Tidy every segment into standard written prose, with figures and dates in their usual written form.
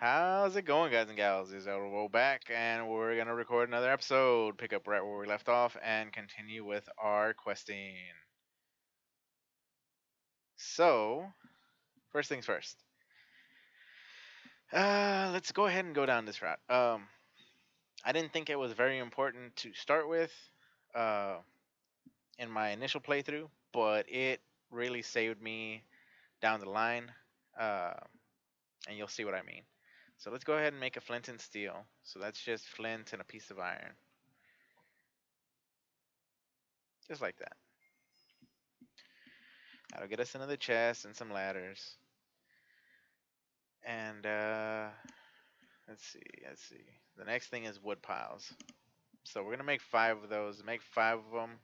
How's it going, guys and gals? It's Elderofwoe back, and we're gonna record another episode. Pick up right where we left off and continue with our questing. So, first things first. Let's go ahead and go down this route. I didn't think it was very important to start with, uh, in my initial playthrough, but it really saved me down the line. Uh, and you'll see what I mean. So let's go ahead and make a flint and steel. So that's just flint and a piece of iron, just like that. That'll get us into the chest and some ladders. And let's see. The next thing is wood piles. So we're gonna make 5 of those. Make 5 of them.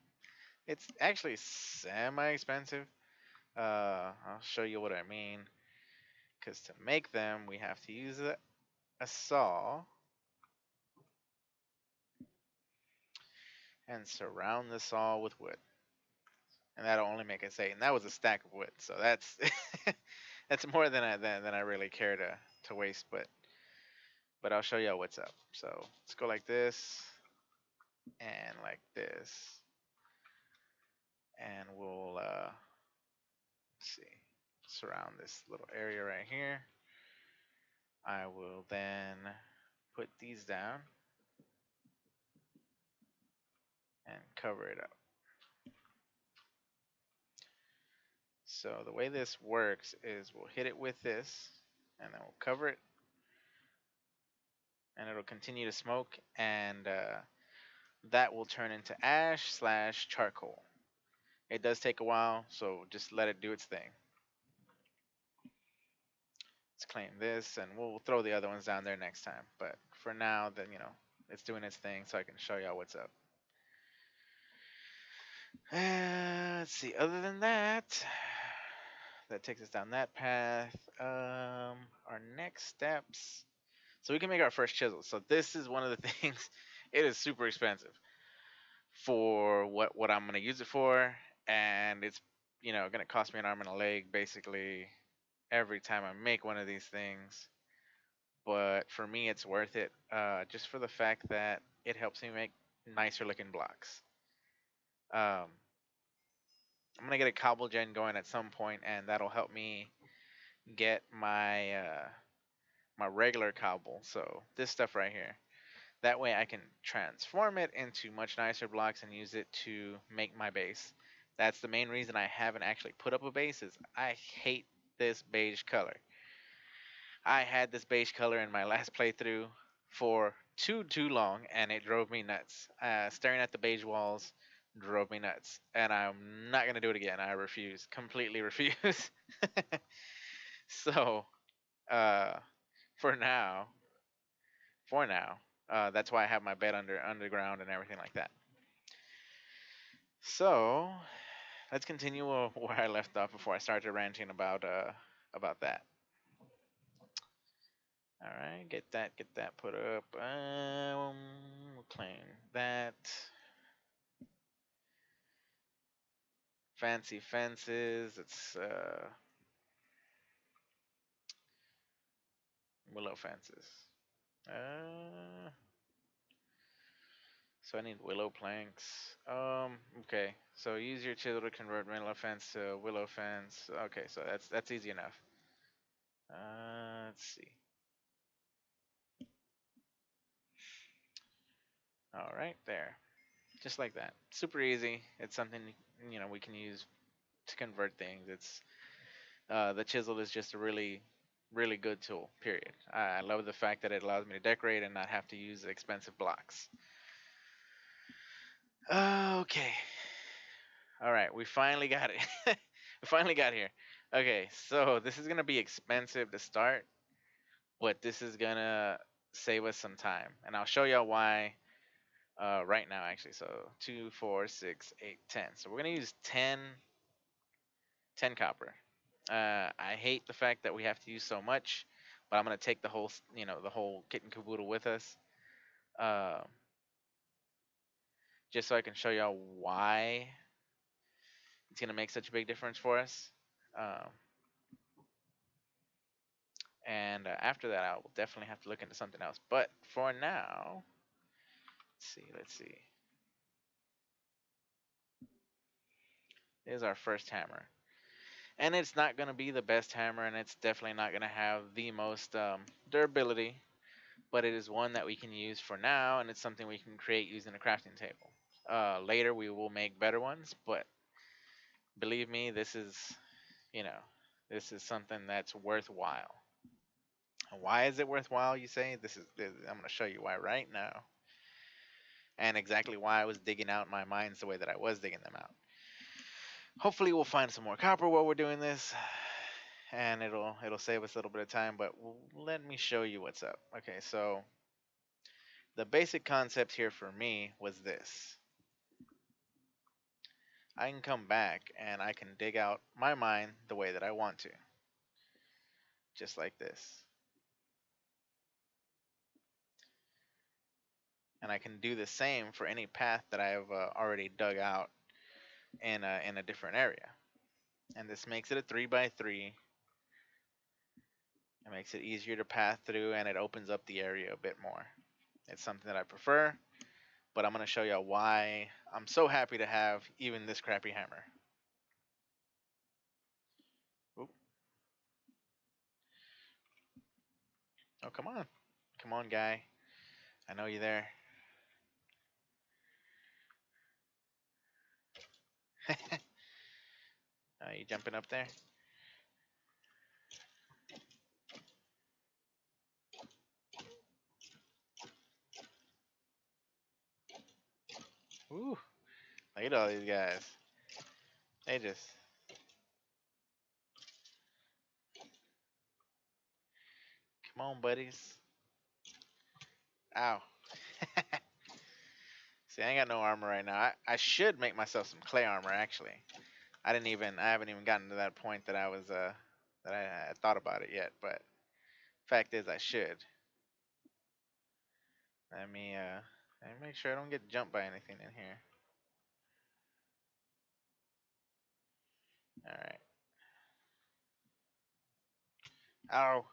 It's actually semi-expensive. I'll show you what I mean. Because to make them, we have to use a saw and surround the saw with wood. And that'll only make us 8. And that was a stack of wood. So that's that's more than I really care to waste. But I'll show y'all what's up. So let's go like this and like this, and we'll see, surround this little area right here. I will then put these down and cover it up. So the way this works is we'll hit it with this, and then we'll cover it, and it'll continue to smoke, and that will turn into ash/charcoal. It does take a while, so just let it do its thing. Let's claim this, and we'll throw the other ones down there next time. But for now, then it's doing its thing, so I can show y'all what's up. Let's see. Other than that, that takes us down that path. Our next steps. So we can make our first chisel. So this is one of the things. It is super expensive for what I'm gonna use it for, and it's gonna cost me an arm and a leg basically every time I make one of these things. But for me, it's worth it, just for the fact that it helps me make nicer looking blocks. Um, I'm gonna get a cobble gen going at some point, and that'll help me get my regular cobble. So this stuff right here. That way, I can transform it into much nicer blocks and use it to make my base. That's the main reason I haven't actually put up a base. Is I hate this beige color. I had this beige color in my last playthrough for too long, and it drove me nuts. Staring at the beige walls drove me nuts, and I'm not gonna do it again. I refuse, completely refuse. So, uh, for now, for now, that's why I have my bed underground and everything like that. So, let's continue where I left off before I started ranting about that. All right, get that put up. We'll claim that. Fancy fences. It's willow fences. Uh, so I need willow planks. Okay. So use your chisel to convert willow fence to willow fence. Okay, so that's easy enough. Let's see. All right, there. Just like that. Super easy. It's something we can use to convert things. It's the chisel is just a really good tool. Period. I love the fact that it allows me to decorate and not have to use expensive blocks. Okay. All right, we finally got it. We finally got here. Okay, so this is gonna be expensive to start, but this is gonna save us some time, and I'll show y'all why right now. Actually, so 2, 4, 6, 8, 10. So we're gonna use 10 copper. I hate the fact that we have to use so much, but I'm gonna take the whole kit and caboodle with us, uh, just so I can show y'all why it's gonna make such a big difference for us. Um, And after that, I will definitely have to look into something else. But for now, let's see. Here's our first hammer. And it's not going to be the best hammer, and it's definitely not going to have the most durability, but it is one that we can use for now, and it's something we can create using a crafting table. Later, we will make better ones, but believe me, you know, this is something that's worthwhile. Why is it worthwhile, you say? I'm going to show you why right now, and exactly why I was digging out my mines the way that I was digging them out. Hopefully, we'll find some more copper while we're doing this, and it'll save us a little bit of time. But let me show you what's up. Okay, so the basic concept here for me was this: I can come back and I can dig out my mine the way that I want to, just like this. And I can do the same for any path that I've already dug out in a different area. And this makes it a 3x3. It makes it easier to path through, and it opens up the area a bit more. It's something that I prefer, but I'm going to show you why I'm so happy to have even this crappy hammer. Oop. Oh, come on. Come on, guy. I know you're there. You jumping up there? Ooh, look at all these guys. They just come on, buddies. Ow. See, I ain't got no armor right now. I should make myself some clay armor actually. I haven't even gotten to that point that that I had thought about it yet, but fact is I should. Let me make sure I don't get jumped by anything in here. All right. Ow.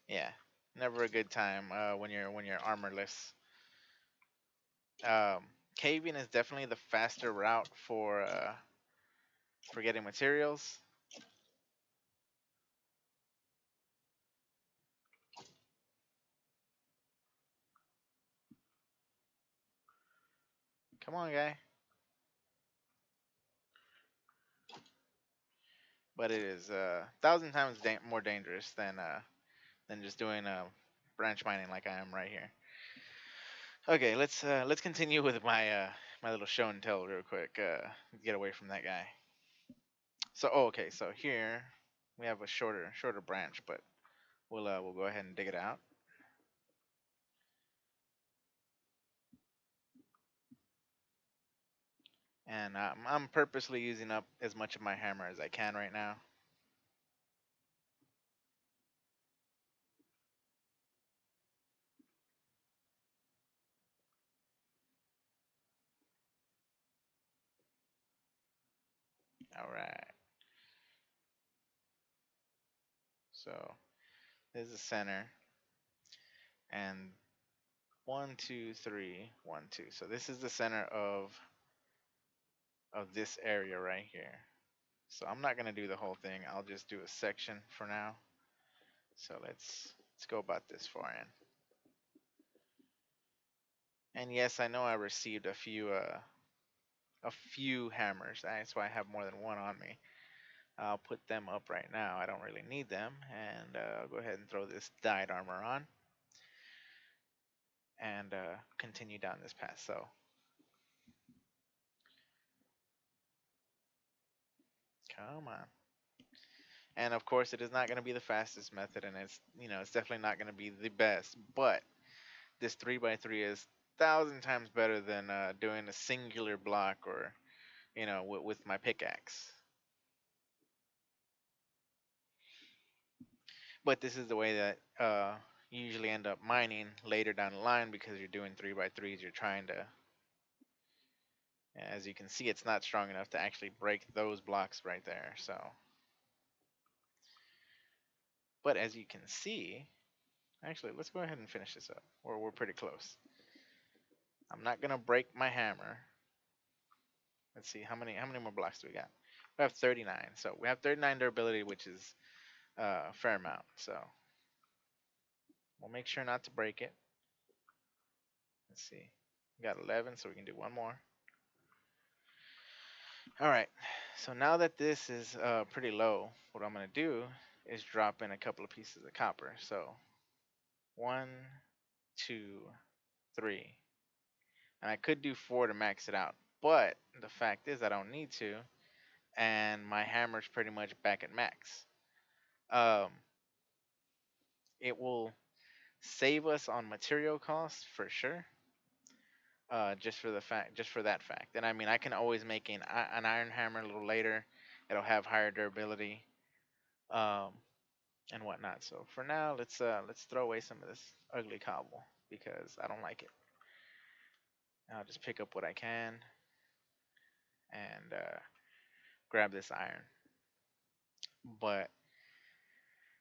Yeah. Never a good time when you're armorless. Um, Caving is definitely the faster route for getting materials. Come on, guy. But it is 1,000 times more dangerous than just doing branch mining like I am right here. Okay, let's continue with my little show and tell real quick. Get away from that guy. So okay, so here we have a shorter branch, but we'll go ahead and dig it out. And I'm purposely using up as much of my hammer as I can right now. All right. So this is the center, and 1, 2, 3, 1, 2. So this is the center of this area right here. So I'm not gonna do the whole thing. I'll just do a section for now. So let's go about this far in. And yes, I know I received a few hammers. That's why I have more than one on me. I'll put them up right now. I don't really need them, and I'll go ahead and throw this dyed armor on and continue down this path. So come on. And of course, it is not going to be the fastest method, and it's definitely not going to be the best. But this 3x3 is 1,000 times better than doing a singular block or with my pickaxe. But this is the way that you usually end up mining later down the line because you're doing 3x3s. You're trying to As you can see, it's not strong enough to actually break those blocks right there. So, but as you can see, actually, let's go ahead and finish this up. We're pretty close. I'm not gonna break my hammer. Let's see how many more blocks do we got? We have 39. So we have 39 durability, which is a fair amount. So we'll make sure not to break it. Let's see. We got 11, so we can do one more. All right. So now that this is pretty low, what I'm gonna do is drop in a couple of pieces of copper. So one, two, three, and I could do four to max it out, but the fact is I don't need to, and my hammer's pretty much back at max. Um, it will save us on material costs for sure. Just for that fact. And I mean, I can always make an iron hammer a little later. It'll have higher durability, um, and whatnot. So for now, let's throw away some of this ugly cobble because I don't like it. I'll just pick up what I can and grab this iron. But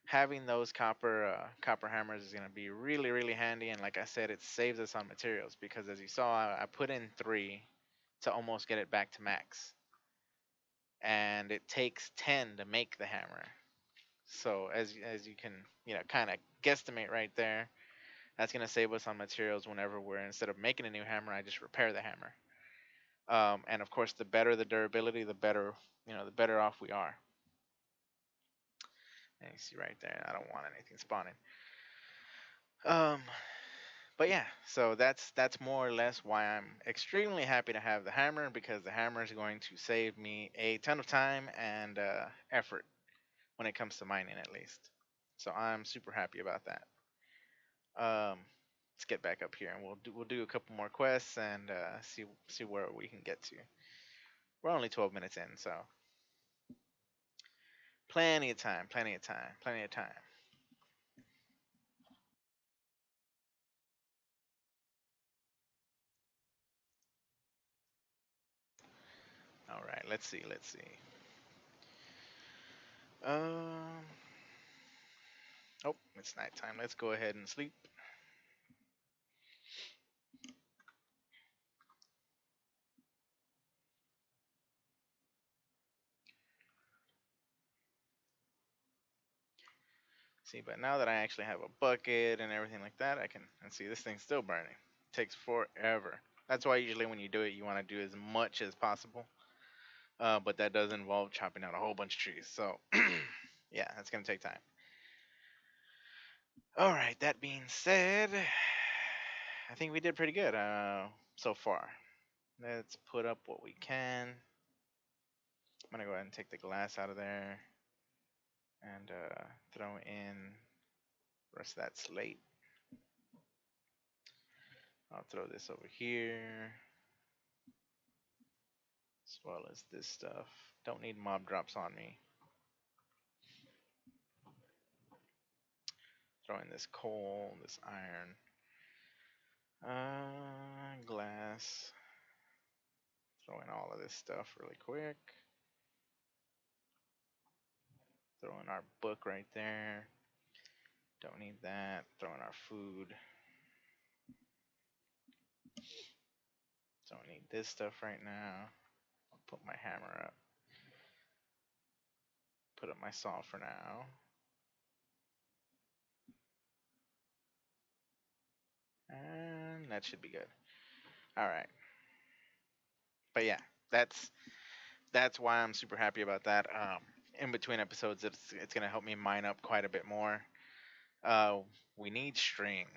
having those copper hammers is gonna be really handy. And like I said, it saves us on materials because as you saw, I put in three to almost get it back to max, and it takes 10 to make the hammer. So as you can kind of guesstimate right there, that's gonna save us on materials whenever we're instead of making a new hammer, I just repair the hammer. And of course, the better the durability, the better the better off we are. And you see right there, I don't want anything spawning. Um, but yeah, so that's more or less why I'm extremely happy to have the hammer because the hammer is going to save me a ton of time and effort when it comes to mining, at least. So I'm super happy about that. Let's get back up here and we'll do a couple more quests and see where we can get to. We're only 12 minutes in, so plenty of time, plenty of time, plenty of time. All right, let's see, let's see. Um, oh, it's nighttime. Let's go ahead and sleep. See, but now that I actually have a bucket and everything like that, I can and see this thing's still burning. It takes forever. That's why usually when you do it, you want to do as much as possible. But that does involve chopping down a whole bunch of trees. So, yeah, that's gonna take time. All right. That being said, I think we did pretty good so far. Let's put up what we can. I'm gonna go ahead and take the glass out of there and throw in the rest of that slate. I'll throw this over here as well as this stuff. Don't need mob drops on me. Throw in this coal, this iron, glass. Throw in all of this stuff really quick. Throw in our book right there. Don't need that. Throw in our food. Don't need this stuff right now. I'll put my hammer up. Put up my saw for now. And that should be good. All right. But yeah, that's why I'm super happy about that. In between episodes, it's gonna help me mine up quite a bit more. Uh, we need string,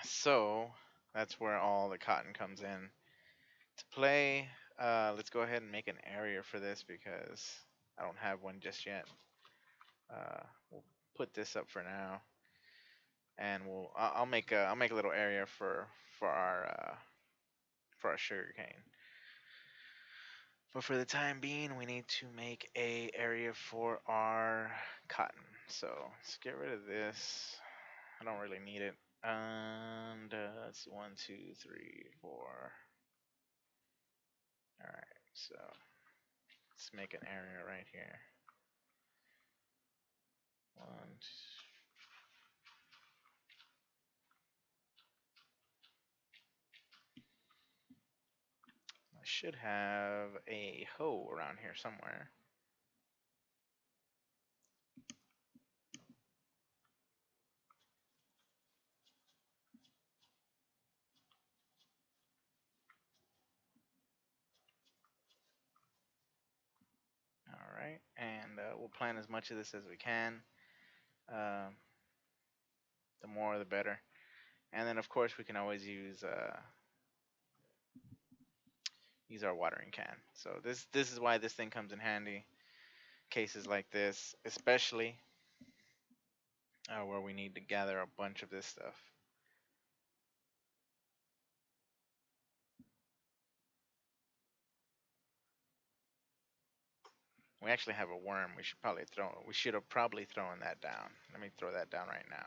so that's where all the cotton comes in to play. Let's go ahead and make an area for this because I don't have one just yet. We'll put this up for now, and I'll make a little area for our sugar cane. But for the time being, we need to make a area for our cotton. So let's get rid of this. I don't really need it. And let's see, 1, 2, 3, 4. So let's make an area right here. One, I should have a hoe around here somewhere. All right, and we'll plant as much of this as we can. Uh, the more, the better. And then, of course, we can always use our watering can. So this is why this thing comes in handy. Cases like this, especially where we need to gather a bunch of this stuff. We actually have a worm. We should have probably thrown that down. Let me throw that down right now.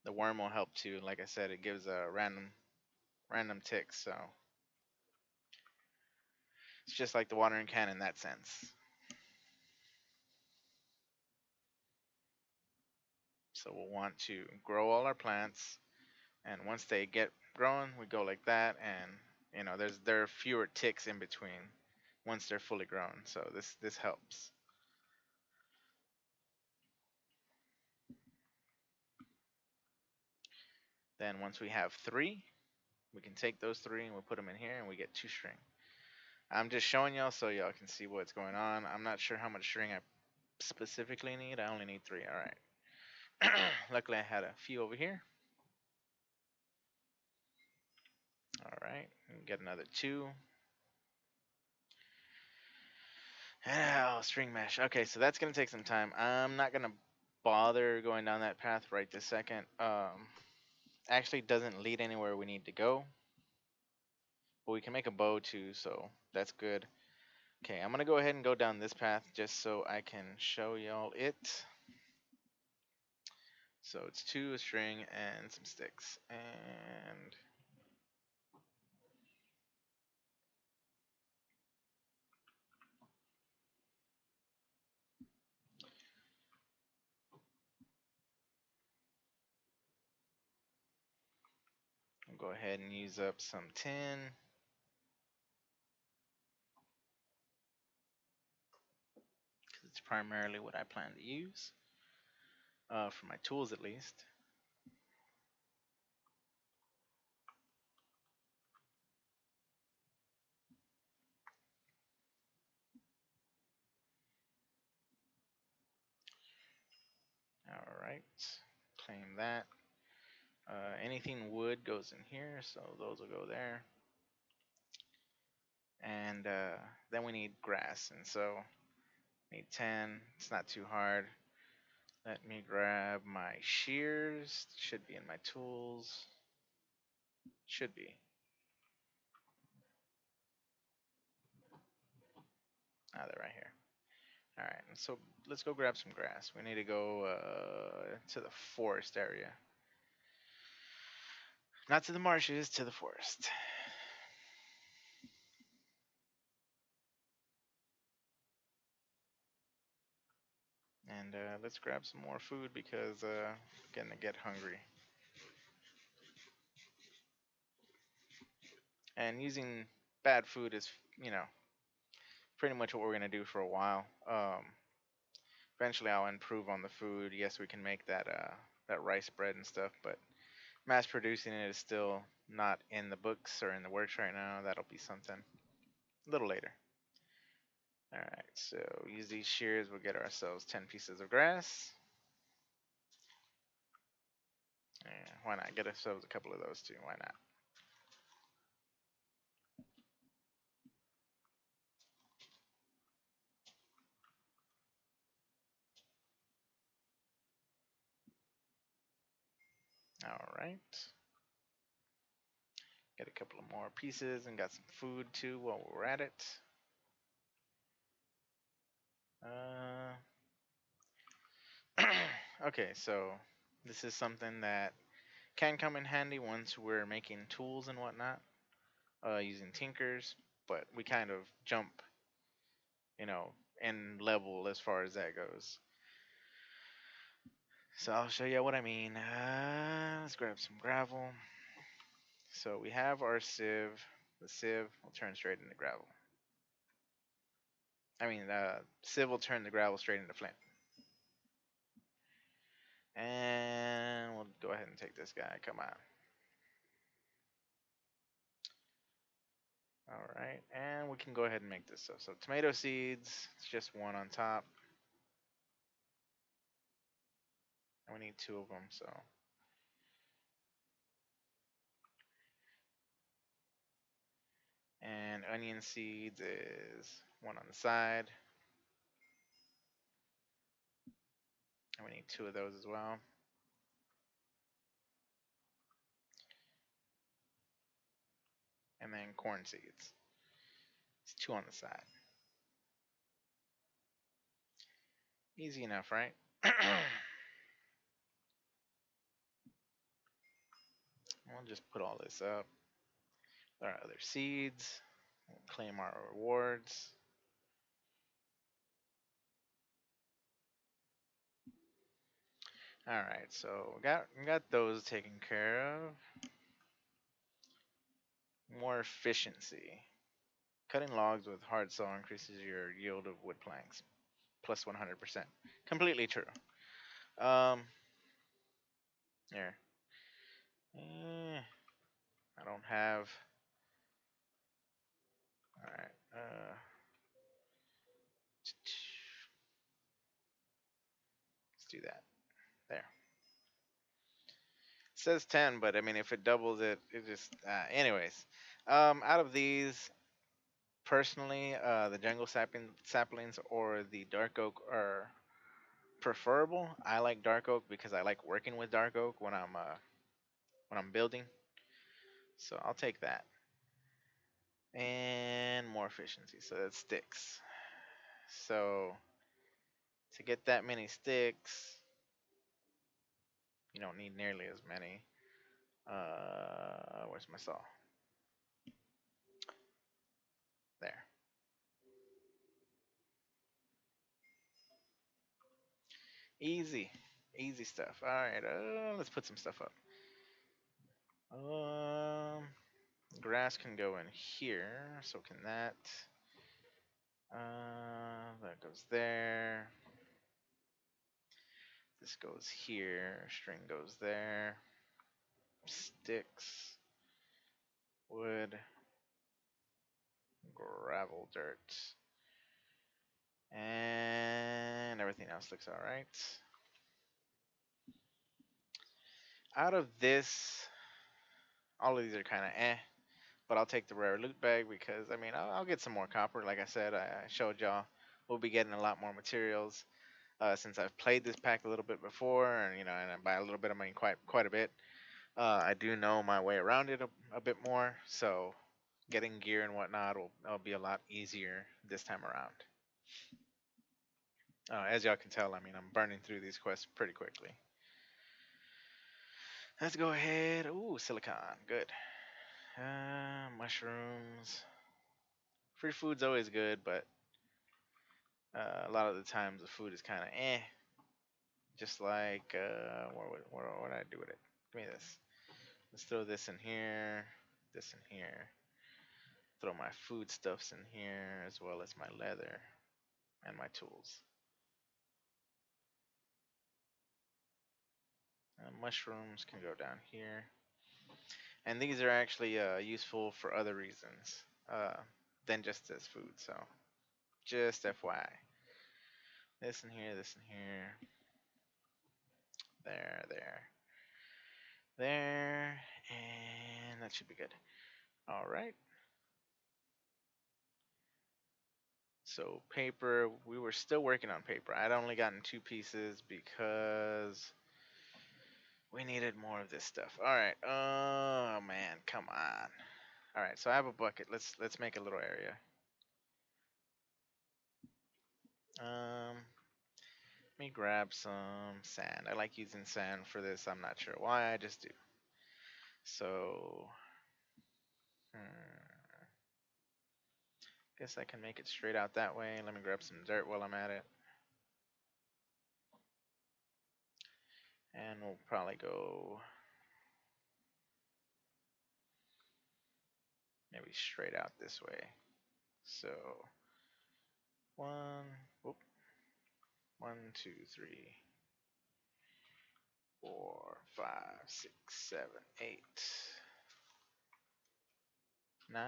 The worm will help too. Like I said, it gives a random ticks. So it's just like the watering can in that sense. So we'll want to grow all our plants, and once they get growing, we go like that, and there are fewer ticks in between once they're fully grown. So this helps. Then once we have three, we can take those three and we'll put them in here, and we get 2 string. I'm just showing y'all so y'all can see what's going on. I'm not sure how much string I specifically need. I only need 3. All right. Luckily, I had a few over here. All right. Get another 2. Oh, string mesh. Okay, so that's gonna take some time. I'm not gonna bother going down that path right this second. Actually doesn't lead anywhere we need to go, but we can make a bow too, so that's good. Okay, I'm gonna go ahead and go down this path just so I can show y'all it. So it's 2, a string, and some sticks, and I'll go ahead and use up some tin. Because it's primarily what I plan to use, for my tools at least. Alright, claim that. Anything wood goes in here, so those will go there. And then we need grass, and so need 10. It's not too hard. Let me grab my shears. Should be in my tools. Should be. Ah, they're right here. All right, so let's go grab some grass. We need to go to the forest area. Not to the marshes, to the forest. And let's grab some more food because I'm gonna get hungry. And using bad food is, you know, pretty much what we're gonna do for a while. Eventually, I'll improve on the food. Yes, we can make that rice bread and stuff, but mass producing it is still not in the books or in the works right now. That'll be something a little later. All right, so use these shears. We'll get ourselves 10 pieces of grass. Yeah, why not? Get ourselves a couple of those too. Why not? All right. Get a couple of more pieces and got some food too while we're at it. Okay, so this is something that can come in handy once we're making tools and whatnot, using tinkers. but we kind of jump, you know, in level as far as that goes. So I'll show you what I mean. Let's grab some gravel. So we have our sieve. The sieve will turn straight into gravel. Sieve will turn the gravel straight into flint. And we'll go ahead and take this guy. Come on. All right, and we can go ahead and make this stuff. So tomato seeds, it's just one on top. And we need two of them, so. And onion seeds is one on the side. And we need two of those as well. And then corn seeds. It's two on the side. Easy enough, right? We'll just put all this up. There are other seeds. We'll claim our rewards. All right, so we got those taken care of. More efficiency. Cutting logs with hard saw increases your yield of wood planks plus 100%. Completely true. Um, here. I don't have. All right. Let's do that. There. It says 10, but I mean, if it doubles it, it just. Anyways, out of these, personally, the jungle saplings or the dark oak are preferable. I like dark oak because I like working with dark oak when I'm building. So I'll take that. And more efficiency, so that sticks. So to get that many sticks, you don't need nearly as many. Where's my saw? There. Easy, easy stuff. All right, let's put some stuff up. Um, grass can go in here, so can that. That goes there. This goes here. String goes there. Sticks, wood, gravel, dirt, and everything else looks all right. Out of this, all of these are kind of but I'll take the rare loot bag because I mean I'll get some more copper. Like I said, I showed y'all we'll be getting a lot more materials since I've played this pack a little bit before, and and by a little bit I mean quite a bit. I do know my way around it a bit more, so getting gear and whatnot will be a lot easier this time around. As y'all can tell, I mean I'm burning through these quests pretty quickly. Let's go ahead. Ooh, silicon, good. Mushrooms. Free food's always good, but a lot of the times the food is kind of eh. Just like, what would I do with it? Give me this. Let's throw this in here, this in here. Throw my foodstuffs in here, as well as my leather and my tools. Mushrooms can go down here. And these are actually useful for other reasons than just as food, so just FYI. This in here, this in here. There, and that should be good. All right. So paper, we were still working on paper. I'd only gotten 2 pieces because we needed more of this stuff. All right. Oh man, come on. All right. So I have a bucket. Let's make a little area. Let me grab some sand. I like using sand for this. I'm not sure why. I just do. So, Guess I can make it straight out that way. Let me grab some dirt while I'm at it. And we'll probably go maybe straight out this way. So one, whoop, 1, 2, 3, 4, 5, 6, 7, 8, 9.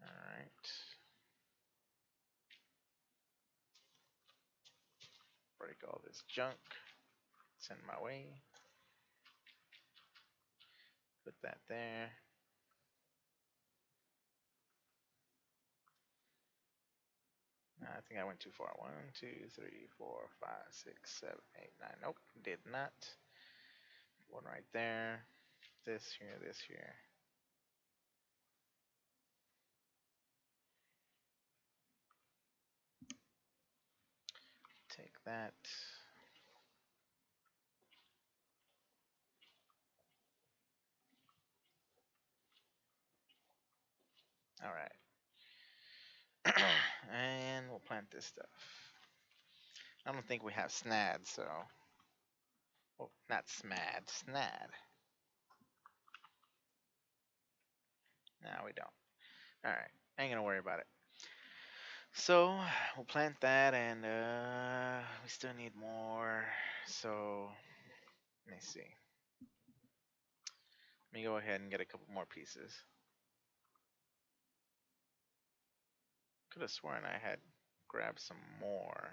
All right. Break all this junk. Send my way. Put that there. I think I went too far. 1, 2, 3, 4, 5, 6, 7, 8, 9. Nope, did not. One right there. This here, this here. Take that. All right. And we'll plant this stuff. I don't think we have snad, so. Well, not smad, snad. No, we don't. All right. Ain't gonna worry about it. So we'll plant that, and we still need more. So let me see. Let me go ahead and get a couple more pieces. Could have sworn I had grabbed some more.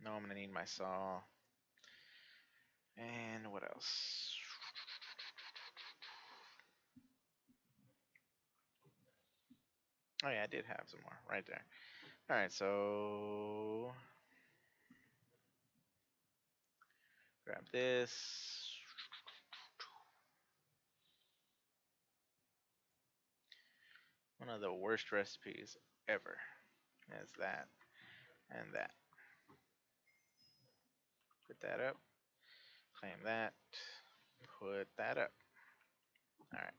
No, I'm gonna need my saw. And what else? Oh yeah, I did have some more right there. All right, so grab this. One of the worst recipes ever is that and that. Put that up. Claim that. Put that up. All right.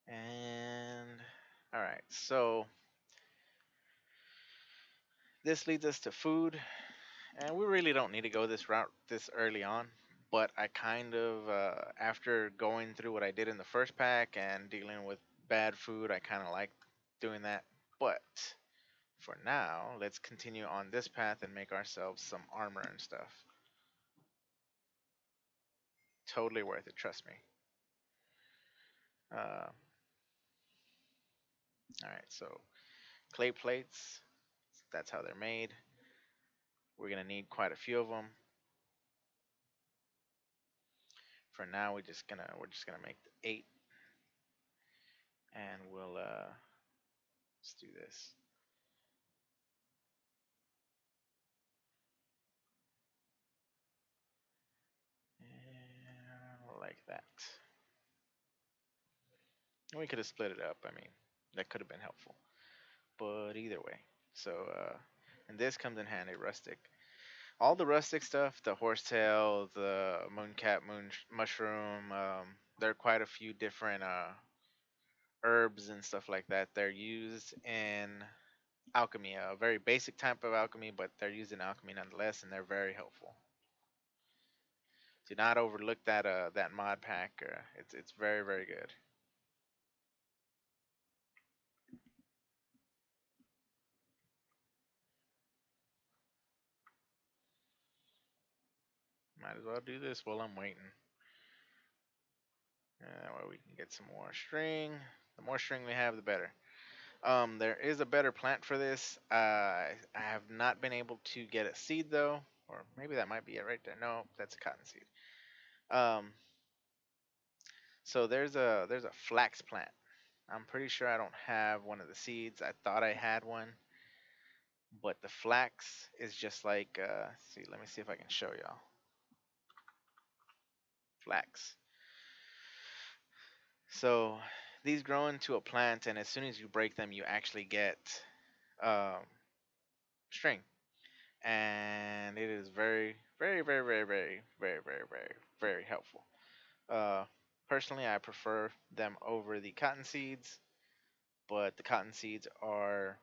And all right, so this leads us to food, and we really don't need to go this route this early on. But I kind of, after going through what I did in the first pack and dealing with bad food, I kind of like doing that. But for now, let's continue on this path and make ourselves some armor and stuff. Totally worth it, trust me. All right, so clay plates, that's how they're made. We're gonna need quite a few of them. For now, we're just gonna make 8, and we'll let's do this. And like that. We could have split it up. I mean, that could have been helpful. But either way. So, and this comes in handy, rustic. All the rustic stuff, the horsetail, the mooncap, mushroom, there are quite a few different herbs and stuff like that. They're used in alchemy, a very basic type of alchemy, but they're used in alchemy nonetheless, and they're very helpful. Do not overlook that mod pack. It's very very good. Might as well do this while I'm waiting. That way we can get some more string. The more string we have, the better. There is a better plant for this. I have not been able to get a seed though, or maybe that might be it right there. No, that's a cotton seed. Um, so there's a flax plant. I'm pretty sure I don't have one of the seeds. I thought I had one, but the flax is just like see. Let me see if I can show y'all. Flax. So these grow into a plant, and as soon as you break them, you actually get um, string, and it is very Very, very, very, very, very, very, very, very helpful. Uh, Personally, I prefer them over the cotton seeds, but the cotton seeds are,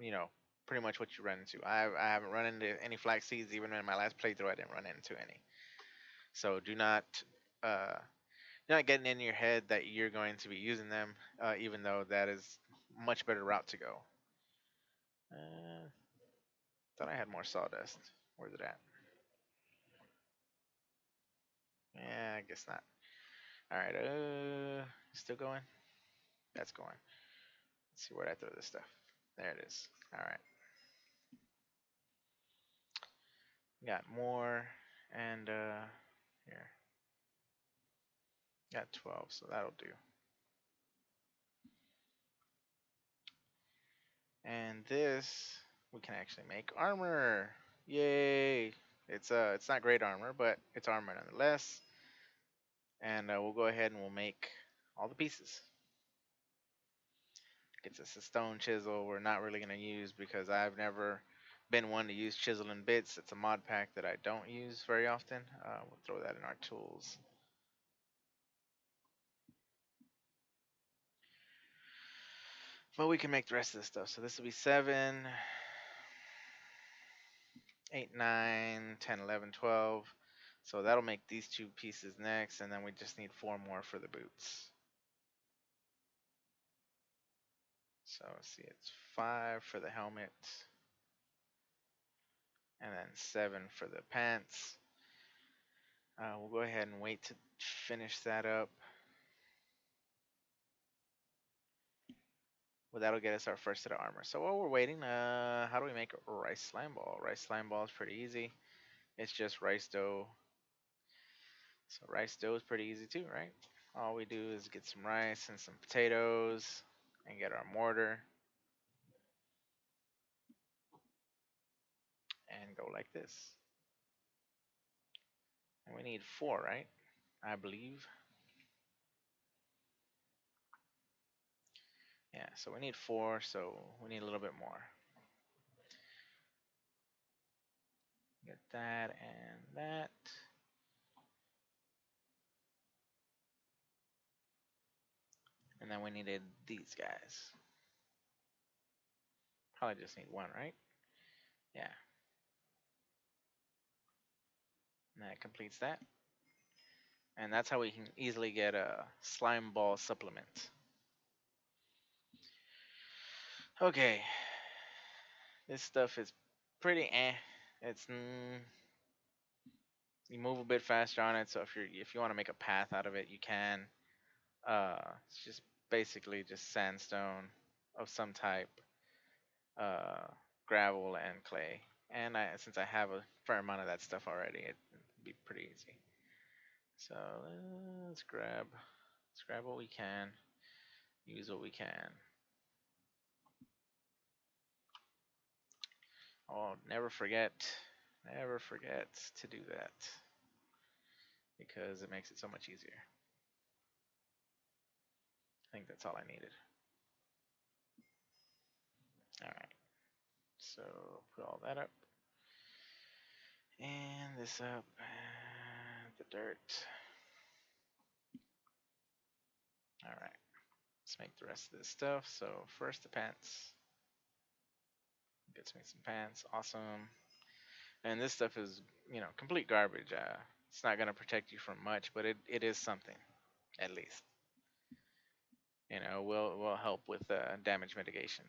you know, pretty much what you run into. I haven't run into any flax seeds, even in my last playthrough. I didn't run into any. So uh, do not get in your head that you're going to be using them, even though that is much better route to go. Uh, Thought I had more sawdust. Where's it at? Yeah, I guess not. All right. Still going? That's going. Let's see where I throw this stuff. There it is. All right. Got more, and here. Got 12, so that'll do. And this we can actually make armor. Yay! It's not great armor, but it's armor nonetheless. And we'll go ahead and we'll make all the pieces. Gets us a stone chisel. We're not really gonna use because I've never been one to use chisel and bits. It's a mod pack that I don't use very often. We'll throw that in our tools. But we can make the rest of this stuff. So this will be 7, 8, 9, 10, 11, 12. So that'll make these two pieces next, and then we just need 4 more for the boots. So see, it's 5 for the helmet, and then 7 for the pants. We'll go ahead and wait to finish that up. Well, that'll get us our first set of armor. So while we're waiting, how do we make a rice slime ball? Rice slime ball is pretty easy. It's just rice dough. So rice dough is pretty easy too, right? All we do is get some rice and some potatoes and get our mortar and go like this. And we need 4, right? I believe. Yeah, so we need 4, so we need a little bit more. Get that and that. And then we needed these guys. Probably just need 1, right? Yeah. And that completes that. And that's how we can easily get a slime ball supplement. Okay. This stuff is pretty It's you move a bit faster on it, so if you want to make a path out of it, you can. It's just basically just sandstone of some type, uh, gravel and clay. And since I have a fair amount of that stuff already, it'd be pretty easy. So let's grab what we can, use what we can. Oh, never forget to do that because it makes it so much easier. I think that's all I needed. All right, so put all that up and this up, the dirt. All right, let's make the rest of this stuff. So first the pants. Gets me some pants, awesome. And this stuff is, complete garbage. It's not gonna protect you from much, but it is something, at least. Will help with damage mitigation.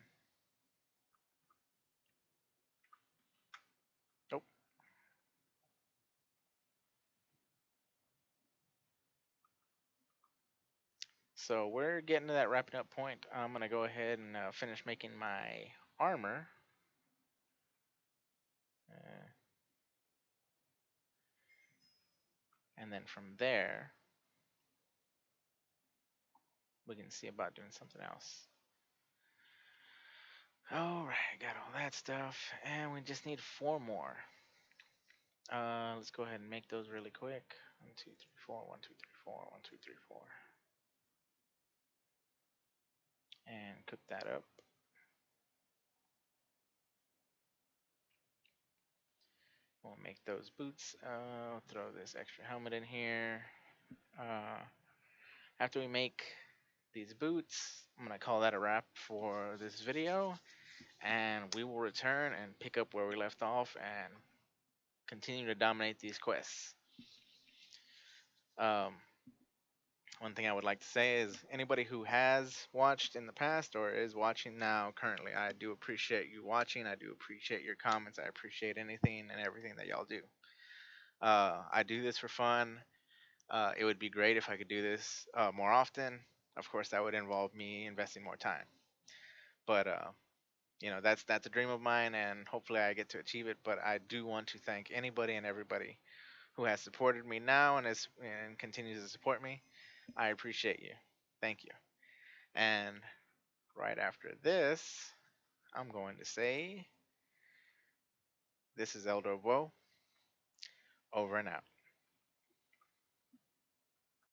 Nope. So we're getting to that wrapping up point. I'm gonna go ahead and finish making my armor. And then from there, we can see about doing something else. Alright, got all that stuff. And we just need 4 more. Let's go ahead and make those really quick. 1, 2, 3, 4, 1, 2, 3, 4, 1, 2, 3, 4. And cook that up. We'll make those boots. Throw this extra helmet in here. Uh, After we make these boots, I'm gonna call that a wrap for this video, and we will return and pick up where we left off and continue to dominate these quests. Um, One thing I would like to say is anybody who has watched in the past or is watching now currently, I do appreciate you watching. I do appreciate your comments. I appreciate anything and everything that y'all do. I do this for fun. It would be great if I could do this more often. Of course, that would involve me investing more time. But that's a dream of mine, and hopefully I get to achieve it. But I do want to thank anybody and everybody who has supported me now and continues to support me. I appreciate you. Thank you. And right after this, I'm going to say this is Elderofwoe, over and out.